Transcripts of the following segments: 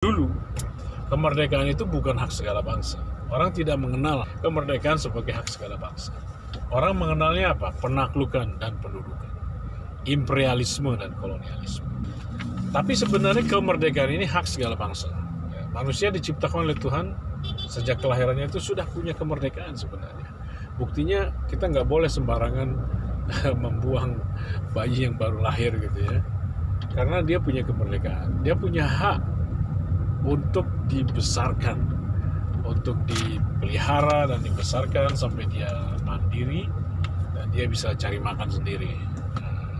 Dulu, kemerdekaan itu bukan hak segala bangsa. Orang tidak mengenal kemerdekaan sebagai hak segala bangsa. Orang mengenalnya apa? Penaklukan dan pendudukan, imperialisme dan kolonialisme. Tapi sebenarnya kemerdekaan ini hak segala bangsa. Manusia diciptakan oleh Tuhan sejak kelahirannya itu sudah punya kemerdekaan sebenarnya. Buktinya kita nggak boleh sembarangan membuang bayi yang baru lahir gitu ya. Karena dia punya kemerdekaan, dia punya hak untuk dibesarkan, untuk dipelihara dan dibesarkan sampai dia mandiri dan dia bisa cari makan sendiri.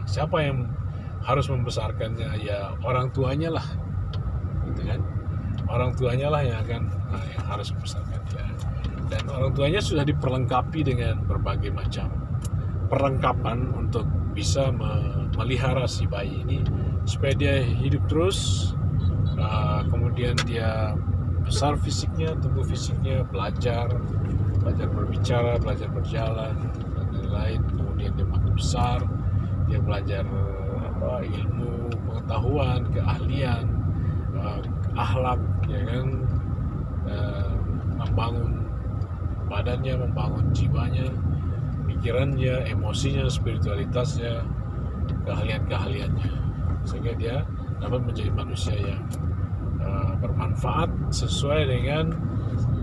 Siapa yang harus membesarkannya? Ya orang tuanya lah, gitu kan? Orang tuanya lah yang harus membesarkan dia. Dan orang tuanya sudah diperlengkapi dengan berbagai macam perlengkapan untuk bisa memelihara si bayi ini supaya dia hidup terus. Kemudian dia besar fisiknya, tumbuh fisiknya, belajar berbicara, belajar berjalan dan lain-lain. Kemudian dia makin besar, dia belajar ilmu, pengetahuan, keahlian, akhlak, ya kan, membangun badannya, membangun jiwanya, pikirannya, emosinya, spiritualitasnya, keahlian-keahliannya, sehingga dia dapat menjadi manusia yang bermanfaat sesuai dengan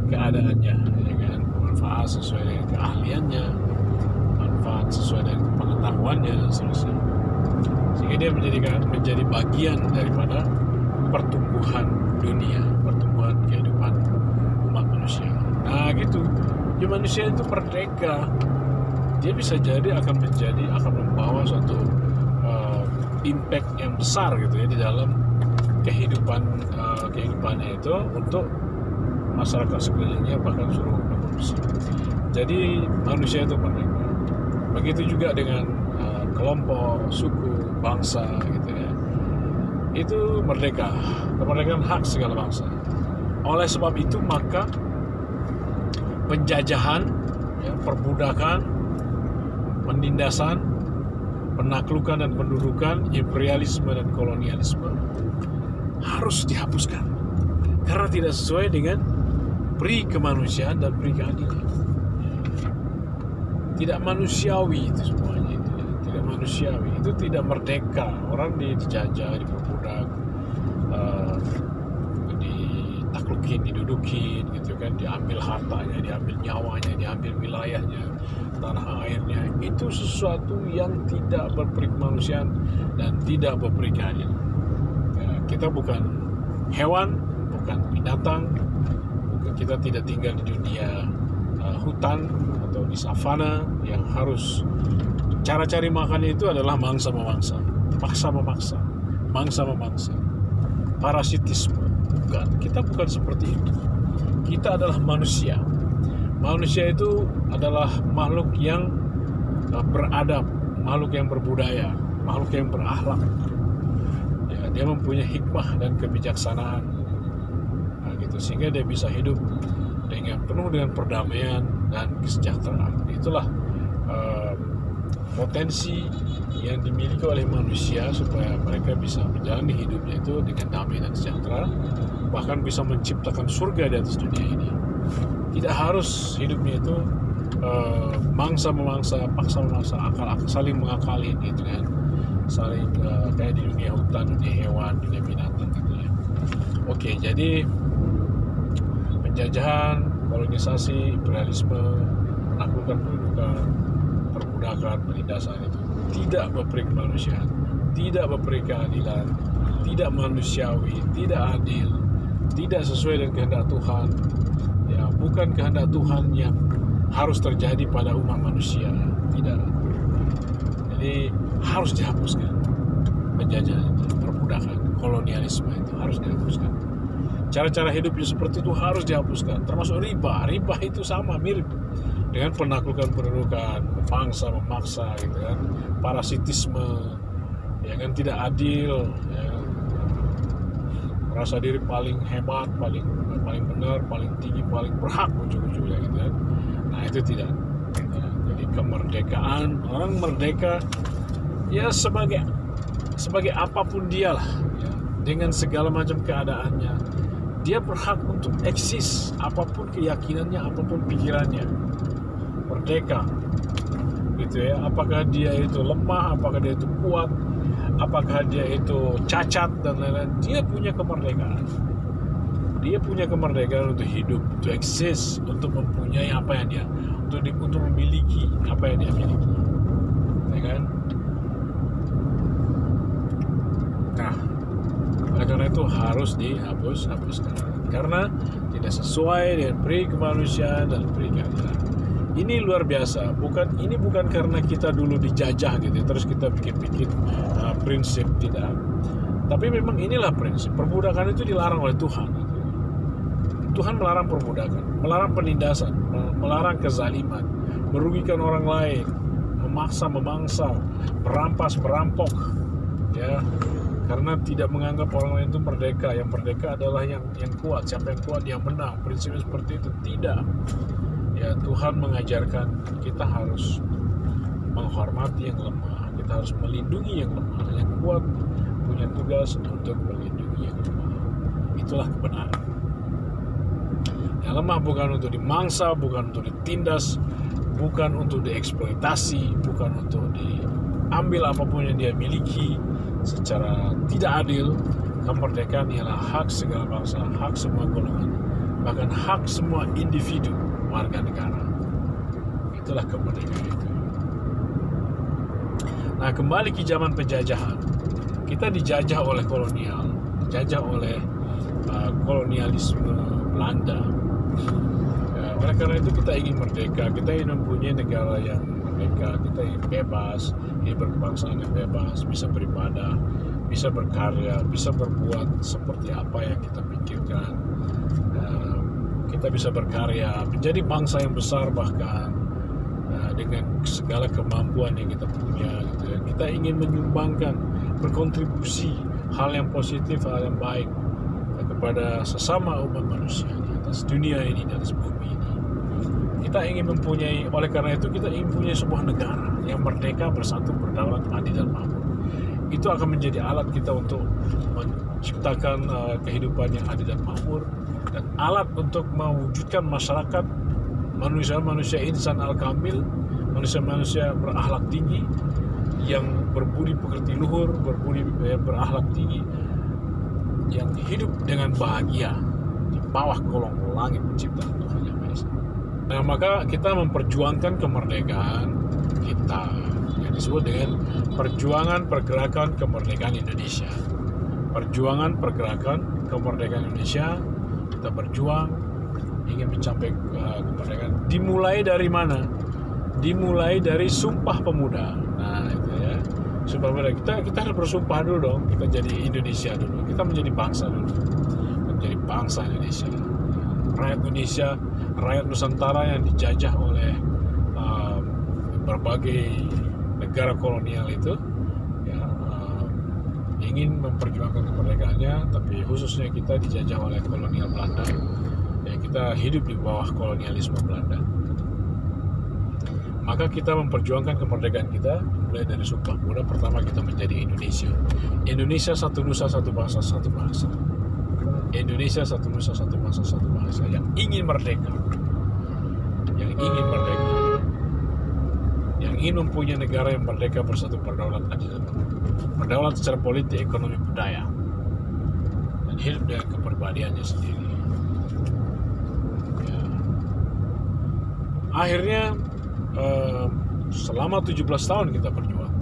keadaannya, ya kan? Bermanfaat sesuai dengan keahliannya, manfaat sesuai dengan pengetahuannya dan seterusnya. Sehingga dia menjadi bagian daripada pertumbuhan dunia, pertumbuhan kehidupan umat manusia. Nah gitu, jadi manusia itu merdeka. Dia bisa jadi akan membawa suatu impact yang besar gitu ya di dalam kehidupannya itu untuk masyarakat sekelilingnya, bahkan seluruh manusia. Jadi manusia itu merdeka. Begitu juga dengan kelompok, suku, bangsa gitu ya. Itu merdeka. Kemerdekaan hak segala bangsa. Oleh sebab itu maka penjajahan, ya, perbudakan, penindasan, penaklukan dan pendudukan, imperialisme dan kolonialisme harus dihapuskan karena tidak sesuai dengan pri kemanusiaan dan pri keadilan. Tidak manusiawi itu semuanya, tidak manusiawi, itu tidak merdeka. Orang dijajah, diperbudak, ditaklukin, didudukin gitu kan, diambil hartanya, diambil nyawanya, diambil wilayahnya, tanah airnya. Itu sesuatu yang tidak berperi kemanusiaan dan tidak berperi keadilan. Kita bukan hewan, bukan binatang, kita tidak tinggal di dunia hutan atau di savana yang harus cara cari makan itu adalah mangsa memangsa, paksa memaksa, mangsa memangsa, parasitisme. Bukan, kita bukan seperti itu. Kita adalah manusia. Manusia itu adalah makhluk yang beradab, makhluk yang berbudaya, makhluk yang berakhlak. Dia mempunyai hikmah dan kebijaksanaan, nah, gitu, sehingga dia bisa hidup penuh dengan perdamaian dan kesejahteraan. Itulah potensi yang dimiliki oleh manusia supaya mereka bisa menjalani hidupnya itu dengan damai dan sejahtera, bahkan bisa menciptakan surga di atas dunia ini. Tidak harus hidupnya itu mangsa memangsa, paksa memaksa, akal saling mengakali gitu kan, saling kayak di dunia hutan, dunia hewan, dunia binatang gitu ya. Oke, jadi penjajahan, kolonisasi, imperialisme, penaklukan, pendudukan, perbudakan, penindasan itu tidak berperi kemanusiaan, tidak berperi keadilan, tidak manusiawi, tidak adil, tidak sesuai dengan kehendak Tuhan. Ya, bukan kehendak Tuhan yang harus terjadi pada umat manusia, tidak. Jadi harus dihapuskan penjajahan, perbudakan, kolonialisme itu harus dihapuskan. Cara-cara hidupnya seperti itu harus dihapuskan, termasuk riba. Riba itu sama, mirip dengan penaklukan pendudukan, memangsa memaksa gitu kan, parasitisme, ya kan, tidak adil, ya, merasa diri paling hebat, paling benar, paling tinggi, paling berhak ujung-ujungnya gitu kan. Nah itu tidak. Ya, jadi kemerdekaan, orang merdeka ya sebagai apapun dialah, ya, dengan segala macam keadaannya, Dia berhak untuk eksis, apapun keyakinannya, apapun pikirannya, merdeka, gitu ya. Apakah dia itu lemah, apakah dia itu kuat, apakah dia itu cacat dan lain-lain, dia punya kemerdekaan. Dia punya kemerdekaan untuk hidup, untuk eksis, untuk mempunyai apa yang dia, untuk memiliki apa yang dia miliki, ya kan? Nah, oleh karena itu harus dihapuskan karena tidak sesuai dengan peri kemanusiaan dan peri keadilan. Ini luar biasa. Ini bukan karena kita dulu dijajah gitu, terus kita bikin prinsip, tidak. Tapi memang inilah prinsip. Perbudakan itu dilarang oleh Tuhan. Tuhan melarang perbudakan, melarang penindasan, melarang kezaliman, merugikan orang lain, memaksa, memangsa, merampas, merampok, ya. Karena tidak menganggap orang lain itu merdeka. Yang merdeka adalah yang kuat. Siapa yang kuat yang menang. Prinsipnya seperti itu. Tidak. Ya, Tuhan mengajarkan kita harus menghormati yang lemah. Kita harus melindungi yang lemah. Yang kuat punya tugas untuk melindungi yang lemah. Itulah kebenaran. Yang lemah bukan untuk dimangsa, bukan untuk ditindas, bukan untuk dieksploitasi, bukan untuk diambil apapun yang dia miliki secara tidak adil. Kemerdekaan ialah hak segala bangsa, hak semua golongan, bahkan hak semua individu warga negara. Itulah kemerdekaan itu. Nah, kembali ke zaman penjajahan, kita dijajah oleh kolonial, dijajah oleh kolonialisme Belanda. Oleh karena itu kita ingin merdeka, kita ingin mempunyai negara yang merdeka, kita ingin bebas, ingin berkebangsaan yang bebas, bisa beribadah, bisa berkarya, bisa berbuat seperti apa yang kita pikirkan. Kita bisa berkarya, menjadi bangsa yang besar bahkan dengan segala kemampuan yang kita punya. Gitu ya. Kita ingin menyumbangkan, berkontribusi hal yang positif, hal yang baik kepada sesama umat manusia di atas dunia ini, di atas bumi ini. Kita ingin mempunyai, oleh karena itu kita ingin punya sebuah negara yang merdeka, bersatu, berdaulat, adil dan makmur. Itu akan menjadi alat kita untuk menciptakan kehidupan yang adil dan makmur, dan alat untuk mewujudkan masyarakat manusia-manusia insan al-kamil, manusia-manusia berakhlak tinggi, yang berbudi pekerti luhur, berakhlak tinggi, yang hidup dengan bahagia di bawah kolong langit penciptaan Tuhan Yang Maha Esa. Nah, maka kita memperjuangkan kemerdekaan kita yang disebut dengan perjuangan pergerakan kemerdekaan Indonesia. Perjuangan pergerakan kemerdekaan Indonesia, kita berjuang ingin mencapai kemerdekaan. Dimulai dari mana? Dimulai dari Sumpah Pemuda. Nah, itu ya. Sumpah Pemuda. Kita harus bersumpah dulu dong. Kita jadi Indonesia dulu. Kita menjadi bangsa dulu. Menjadi bangsa Indonesia. Rakyat Indonesia, rakyat Nusantara yang dijajah oleh berbagai negara kolonial itu, ya, ingin memperjuangkan kemerdekaannya, tapi khususnya kita dijajah oleh kolonial Belanda. Ya, kita hidup di bawah kolonialisme Belanda. Maka kita memperjuangkan kemerdekaan kita mulai dari Sumpah Pemuda. Pertama, kita menjadi Indonesia. Indonesia satu nusa, satu bangsa, satu bahasa. Indonesia satu nusa, satu bangsa, satu bahasa, yang ingin merdeka, yang ingin merdeka, yang ingin mempunyai negara yang merdeka, bersatu, berdaulat, adil dan makmur. Berdaulat secara politik, ekonomi, budaya, dan hidup dengan kepribadiannya sendiri. Ya. Akhirnya selama 17 tahun kita berjuang.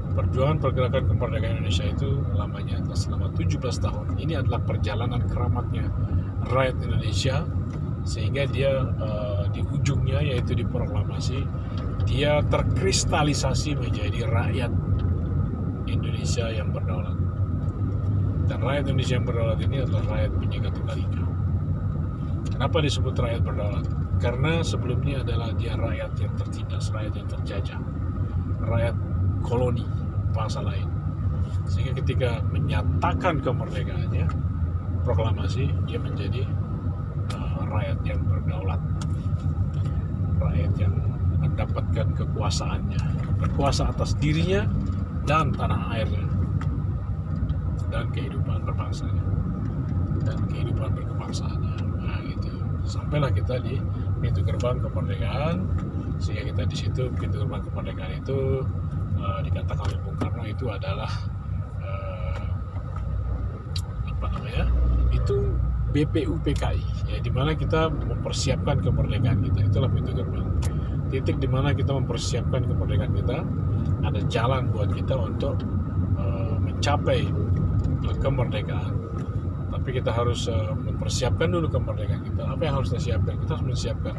Perjuangan pergerakan kemerdekaan Indonesia itu lamanya selama 17 tahun. Ini adalah perjalanan keramatnya rakyat Indonesia, sehingga dia di ujungnya, yaitu di proklamasi, dia terkristalisasi menjadi rakyat Indonesia yang berdaulat. Dan rakyat Indonesia yang berdaulat ini adalah rakyat Bhinneka Tunggal Ika. Kenapa disebut rakyat berdaulat? Karena sebelumnya adalah dia rakyat yang tertindas, rakyat yang terjajah, rakyat koloni bangsa lain. Sehingga ketika menyatakan kemerdekaannya, proklamasi, dia menjadi rakyat yang berdaulat, rakyat yang mendapatkan kekuasaannya, berkuasa atas dirinya dan tanah airnya dan kehidupan berbangsanya. dan kehidupan berkebangsaannya. Nah, gitu. Sampailah kita di pintu gerbang kemerdekaan, sehingga kita di situ pintu gerbang kemerdekaan itu dikatakan oleh Bung Karno itu adalah itu BPUPKI, ya, di mana kita mempersiapkan kemerdekaan kita. Itulah pintu gerbang, titik di mana kita mempersiapkan kemerdekaan kita. Ada jalan buat kita untuk mencapai kemerdekaan, tapi kita harus mempersiapkan dulu kemerdekaan kita. Apa yang harus kita siapkan? Kita harus menyiapkan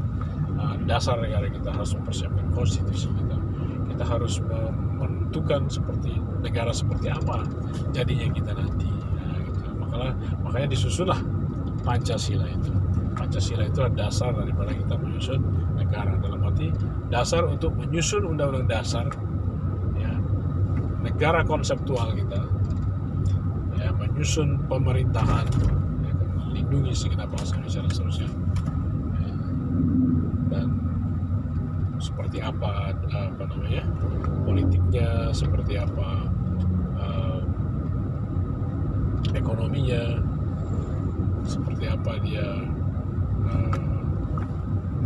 dasar negara kita, harus mempersiapkan konstitusi kita. Kita harus menentukan negara seperti apa jadinya kita nanti. Makanya disusunlah Pancasila itu. Pancasila itu adalah dasar daripada kita menyusun negara, dalam arti dasar untuk menyusun undang-undang dasar, ya, negara konseptual kita, ya, menyusun pemerintahan, ya, melindungi segenap bangsa Indonesia dan seterusnya, ya, dan seperti apa politiknya, seperti apa ekonominya, seperti apa dia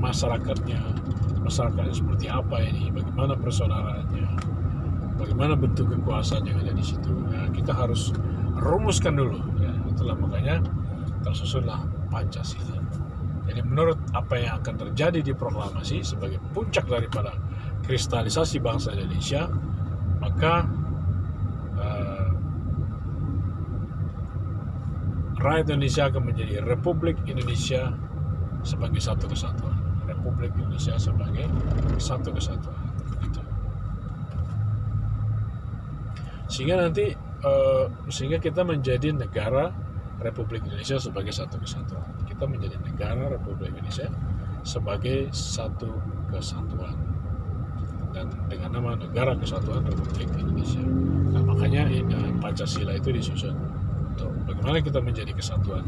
masyarakatnya seperti apa ini, bagaimana persaudaraannya, bagaimana bentuk kekuasaan yang ada di situ. Nah, kita harus rumuskan dulu, ya. Itulah makanya tersusunlah Pancasila. Jadi menurut apa yang akan terjadi di proklamasi sebagai puncak daripada kristalisasi bangsa Indonesia, maka rakyat Indonesia akan menjadi Republik Indonesia sebagai satu kesatuan. Republik Indonesia sebagai satu kesatuan. Gitu. Sehingga kita menjadi negara Republik Indonesia sebagai satu kesatuan. Kita menjadi negara Republik Indonesia sebagai satu kesatuan. Dan dengan nama Negara Kesatuan Republik Indonesia. Nah, makanya Pancasila itu disusun. Bagaimana kita menjadi kesatuan,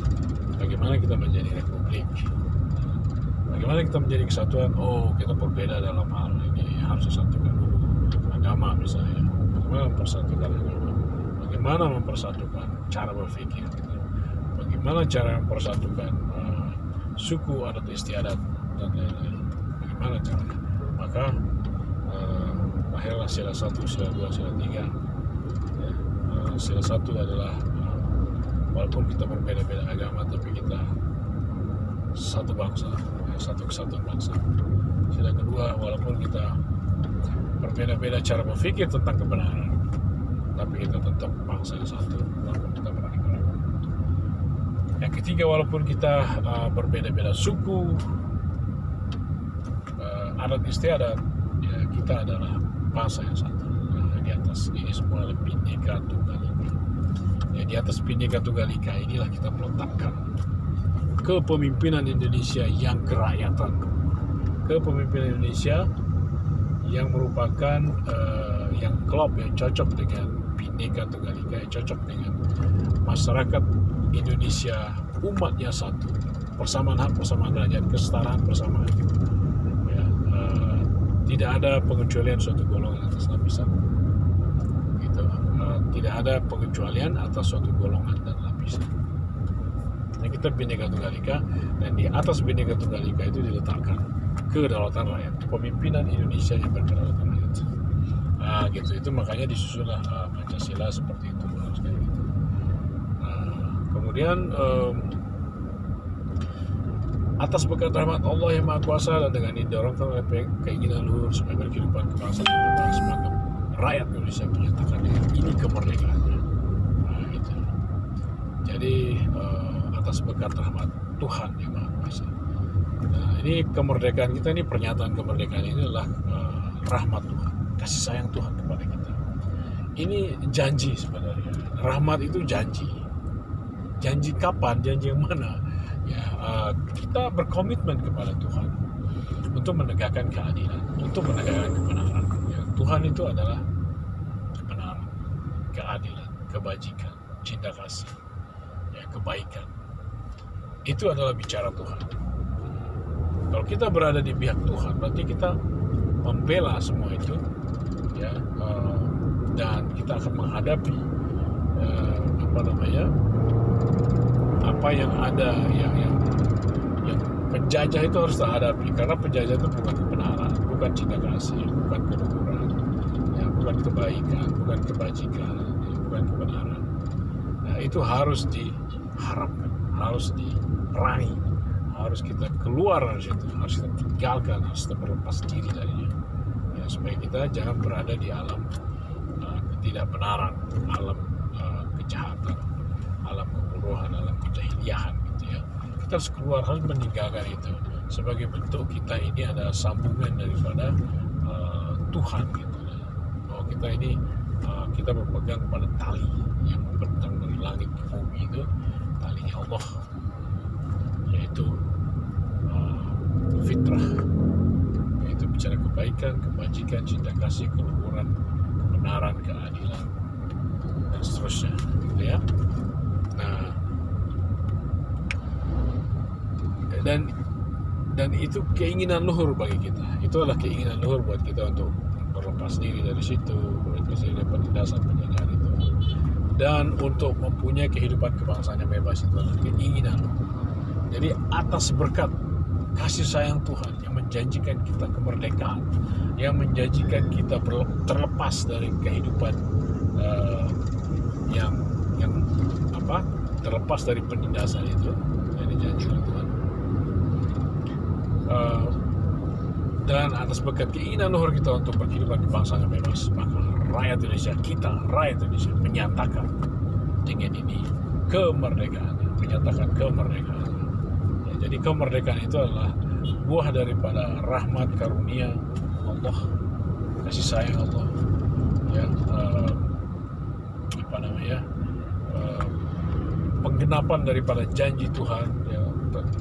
bagaimana kita menjadi republik, bagaimana kita menjadi kesatuan. Kita berbeda dalam hal ini, harus disatukan dulu agama misalnya, bagaimana mempersatukan agama, bagaimana mempersatukan cara berpikir, bagaimana cara mempersatukan suku, adat istiadat dan lain-lain, bagaimana caranya. Maka lahirlah sila 1, sila 2, sila 3. Sila 1 adalah walaupun kita berbeda-beda agama, tapi kita satu bangsa, satu kesatuan bangsa. Sila kedua, walaupun kita berbeda-beda cara berpikir tentang kebenaran, tapi kita tetap bangsa yang satu, walaupun kita beragama. Yang ketiga, walaupun kita berbeda-beda suku, adat istiadat, ya, kita adalah bangsa yang satu. Di atas ini semua adalah Bhinneka Tunggal Ika. Ya, di atas Bhinneka Tunggal Ika inilah kita meletakkan kepemimpinan Indonesia yang kerakyatan, kepemimpinan Indonesia yang merupakan yang klop, yang cocok dengan Bhinneka Tunggal Ika, yang cocok dengan masyarakat Indonesia, umatnya satu, persamaan hak, persamaan derajat, kesetaraan, persamaan. Ya, tidak ada pengecualian suatu golongan atas lapisan. Tidak ada pengecualian atas suatu golongan dan lapisan. Nah, kita Bhinneka Tunggal Ika, dan di atas Bhinneka Tunggal Ika itu diletakkan kedaulatan rakyat, kepemimpinan Indonesia yang berkedaulatan rakyat. Gitu. Itu makanya disusunlah Pancasila seperti itu, harus kayak gitu. Kemudian atas berkat rahmat Allah yang Maha Kuasa dan dengan didorongkan oleh keinginan luhur supaya berkehidupan kebangsaan dan bersemangat, rakyat Indonesia menyatakan ini kemerdekaannya. Gitu. Jadi atas berkat rahmat Tuhan yang Maha Kuasa. Nah, ini kemerdekaan kita, ini pernyataan kemerdekaan ini adalah rahmat Tuhan, kasih sayang Tuhan kepada kita. Ini janji sebenarnya. Rahmat itu janji. Janji kapan? Janji yang mana? Ya, kita berkomitmen kepada Tuhan untuk menegakkan keadilan, untuk menegakkan kebenaran. Ya, Tuhan itu adalah kebenaran, keadilan, kebajikan, cinta kasih, ya, kebaikan. Itu adalah bicara Tuhan. Kalau kita berada di pihak Tuhan, berarti kita membela semua itu, ya, dan kita akan menghadapi apa yang ada yang penjajah itu harus terhadapi, karena penjajah itu bukan kebenaran, bukan cinta kasih, bukan keluhuran, ya, bukan kebaikan, bukan kebajikan, ya, bukan kebenaran. Nah, itu harus diharapkan, harus diraih, harus kita keluar dari situ, harus kita tinggalkan, harus kita berlepas diri darinya, ya, supaya kita jangan berada di alam ketidakbenaran, alam kejahatan, alam kebodohan, alam kejahiliahan gitu ya. Kita harus keluar, harus meninggalkan itu sebagai bentuk kita ini adalah sambungan daripada Tuhan gitu. Bahwa kita ini kita berpegang pada tali yang membentang dari langit ke bumi, itu talinya Allah, yaitu fitrah, yaitu bicara kebaikan, kebajikan, cinta kasih, keluhuran, kebenaran, keadilan, dan seterusnya gitu ya. Nah, dan itu keinginan luhur bagi kita. Itu adalah keinginan luhur buat kita untuk berlepas diri dari situ, berlepas diri dari penindasan penjajahan itu, dan untuk mempunyai kehidupan kebangsaan yang bebas. Itu adalah keinginan luhur. Jadi atas berkat kasih sayang Tuhan yang menjanjikan kita kemerdekaan, yang menjanjikan kita terlepas dari kehidupan yang terlepas dari penindasan itu yang dijanjikan Tuhan. Dan atas berkat keinginan luhur kita untuk berkehidupan kebangsaan yang bebas, maka rakyat Indonesia menyatakan dengan ini kemerdekaan, menyatakan kemerdekaan. Ya, jadi kemerdekaan itu adalah buah daripada rahmat karunia Allah, kasih sayang Allah, yang penggenapan daripada janji Tuhan ya,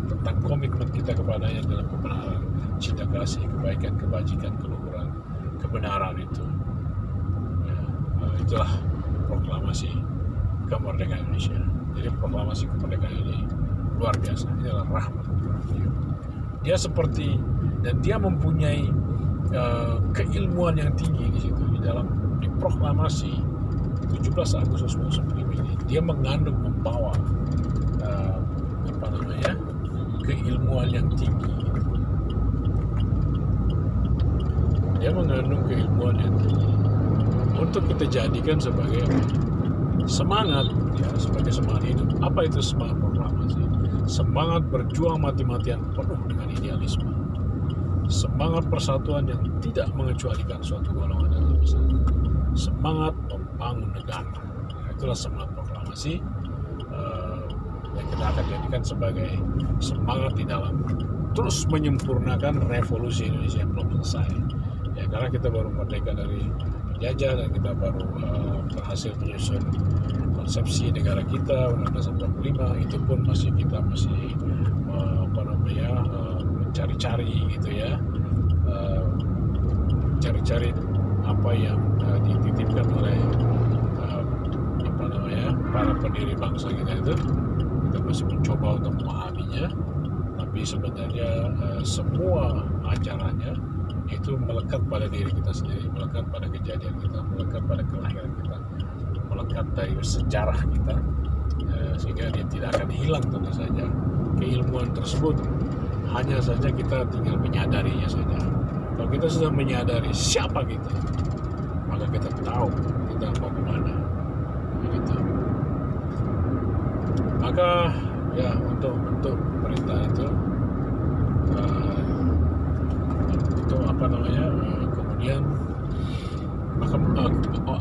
tentang komitmen kita kepadanya dalam kebenaran, cinta kasih, kebaikan, kebajikan, keluhuran, kebenaran itu. Ya, itulah proklamasi kemerdekaan Indonesia. Jadi proklamasi kemerdekaan ini luar biasa. Ini adalah rahmat. Dia seperti, dan dia mempunyai keilmuan yang tinggi di situ, di dalam diproklamasi 17 Agustus 1945 ini. Dia membawa keilmuan yang tinggi. Dia mengandung keilmuan yang tinggi untuk kita jadikan sebagai semangat, ya, sebagai semangat hidup. Apa itu semangat proklamasi? Semangat berjuang mati-matian penuh dengan idealisme, semangat persatuan yang tidak mengecualikan suatu golongan dan lapisan, semangat membangun negara. Nah, itulah semangat proklamasi yang kita akan jadikan sebagai semangat di dalam terus menyempurnakan revolusi Indonesia yang belum selesai. Ya, karena kita baru merdeka dari penjajah dan kita baru berhasil menyusun konsepsi negara kita Undang-Undang 45, itu pun kita masih mencari-cari gitu ya, cari-cari apa yang dititipkan oleh para pendiri bangsa kita itu. Kita masih mencoba untuk memahaminya, tapi sebenarnya semua ajarannya itu melekat pada diri kita sendiri, melekat pada kejadian kita, melekat pada kelahiran kita, melekat dari sejarah kita, sehingga dia tidak akan hilang tentu saja. Keilmuan tersebut hanya saja kita tinggal menyadarinya saja. Kalau kita sudah menyadari siapa kita, maka kita tahu kita mau kemana. Begitu. Maka ya untuk perintah itu kemudian maka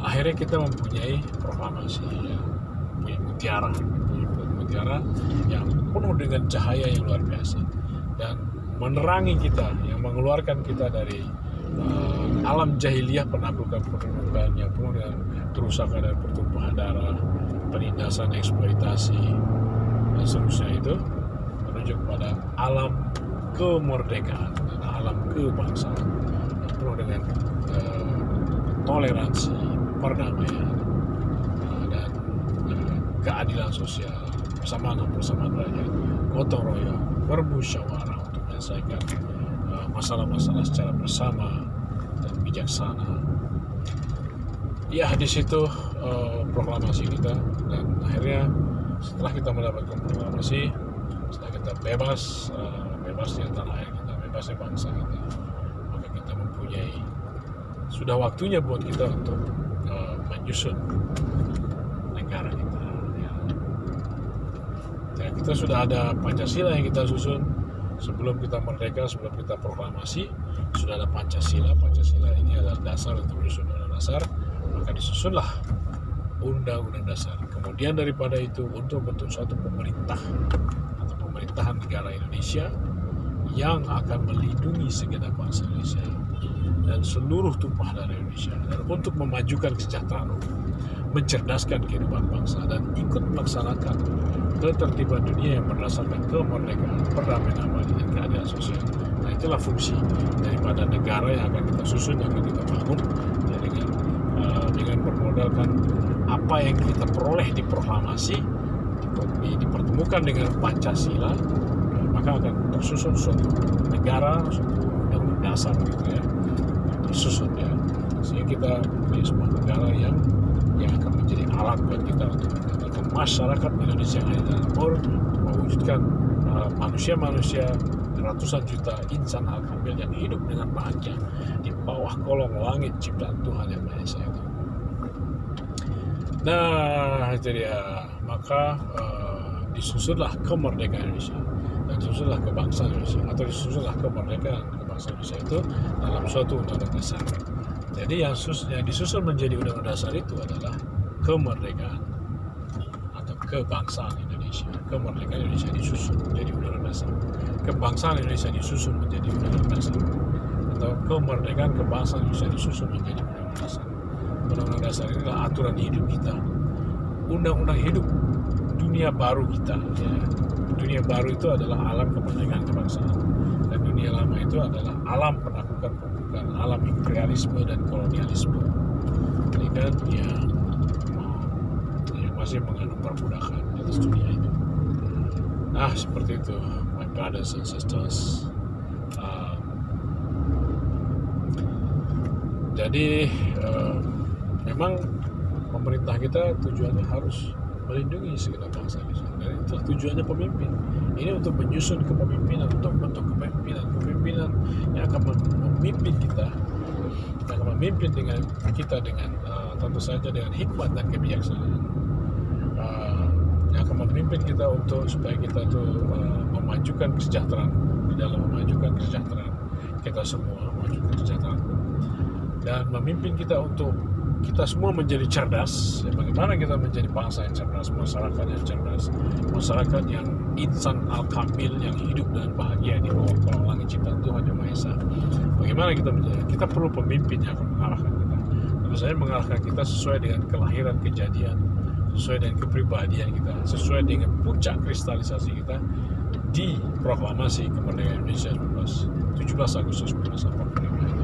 akhirnya kita mempunyai proklamasi, ya, punya mutiara yang penuh dengan cahaya yang luar biasa dan menerangi kita, yang mengeluarkan kita dari alam jahiliyah, penaklukan yang penuh dengan kerusakan dan pertumpahan darah, penindasan, eksploitasi, dan seterusnya, itu menuju kepada alam kemerdekaan dan alam kebangsaan yang penuh dengan toleransi, perdamaian, dan keadilan sosial, persamaan derajat, gotong royong, bermusyawarah untuk menyelesaikan masalah-masalah secara bersama dan bijaksana. Ya, di situ proklamasi kita, dan akhirnya setelah kita mendapatkan proklamasi, setelah kita bebasnya tanah air kita, bebasnya bangsa kita, maka kita mempunyai, sudah waktunya buat kita untuk menyusun negara kita. Ya, kita sudah ada Pancasila yang kita susun sebelum kita merdeka, sebelum kita proklamasi, sudah ada Pancasila. Pancasila ini adalah dasar untuk menyusun undang-undang dasar, maka disusunlah undang-undang dasar. Kemudian daripada itu untuk bentuk suatu pemerintah atau pemerintahan negara Indonesia yang akan melindungi segenap bangsa Indonesia dan seluruh tumpah darah Indonesia, dan untuk memajukan kesejahteraan umum, mencerdaskan kehidupan bangsa, dan ikut melaksanakan ketertiban dunia yang berdasarkan kemerdekaan, perdamaian abadi, dan keadilan sosial. Nah, itulah fungsi daripada negara yang akan kita susun, yang akan kita bangun, ya, dengan bermodalkan apa yang kita peroleh di proklamasi, dipertemukan dengan Pancasila, maka akan tersusun suatu negara, suatu undang-undang dasar gitu ya, disusun ya, sehingga kita punya sebuah negara yang akan menjadi alat buat kita untuk meningkatkan masyarakat Indonesia yang ada di dalam timur, mewujudkan manusia-manusia ratusan juta insan al-kamil yang hidup dengan bahagia di bawah kolong langit ciptaan Tuhan yang Maha Esa itu. Nah, itu dia. Maka disusunlah kemerdekaan Indonesia dan disusunlah kebangsaan Indonesia, atau disusunlah kemerdekaan kebangsaan Indonesia itu dalam suatu undang-undang dasar. Jadi yang disusun menjadi undang-undang dasar itu adalah kemerdekaan atau kebangsaan Indonesia. Kemerdekaan Indonesia disusun menjadi undang-undang dasar. Kebangsaan Indonesia disusun menjadi undang-undang dasar. Atau kemerdekaan kebangsaan Indonesia disusun menjadi undang-undang dasar. Undang-undang dasar ini adalah aturan hidup kita. Undang-undang hidup dunia baru kita. Ya. Dunia baru itu adalah alam kemerdekaan kebangsaan. Dan dunia lama itu adalah alam penaklukan-penaklukan, alam imperialisme dan kolonialisme. Ini kan yang masih mengandung perbudakan di atas dunia itu. Nah, seperti itu, my brothers and sisters. Jadi memang pemerintah kita tujuannya harus melindungi segenap bangsa Indonesia. Dan itu tujuannya pemimpin. Ini untuk menyusun kepemimpinan, untuk bentuk kepemimpinan yang akan memimpin kita, yang akan memimpin dengan kita dengan tentu saja dengan hikmat dan kebijaksanaan, yang akan memimpin kita untuk supaya kita tuh memajukan kesejahteraan, di dalam memajukan kesejahteraan kita semua, memajukan kesejahteraan, dan memimpin kita untuk kita semua menjadi cerdas. Ya, bagaimana kita menjadi bangsa yang cerdas, masyarakat yang cerdas, masyarakat yang insan al-kamil yang hidup dengan bahagia di bawah kolong langit ciptaan Tuhan yang Maha Esa. Bagaimana kita menjadi? Kita perlu pemimpin yang akan mengarahkan kita. Tentu saja mengarahkan kita sesuai dengan kelahiran, kejadian, sesuai dengan kepribadian kita, sesuai dengan puncak kristalisasi kita di proklamasi kemerdekaan Indonesia 17 Agustus 1945 itu.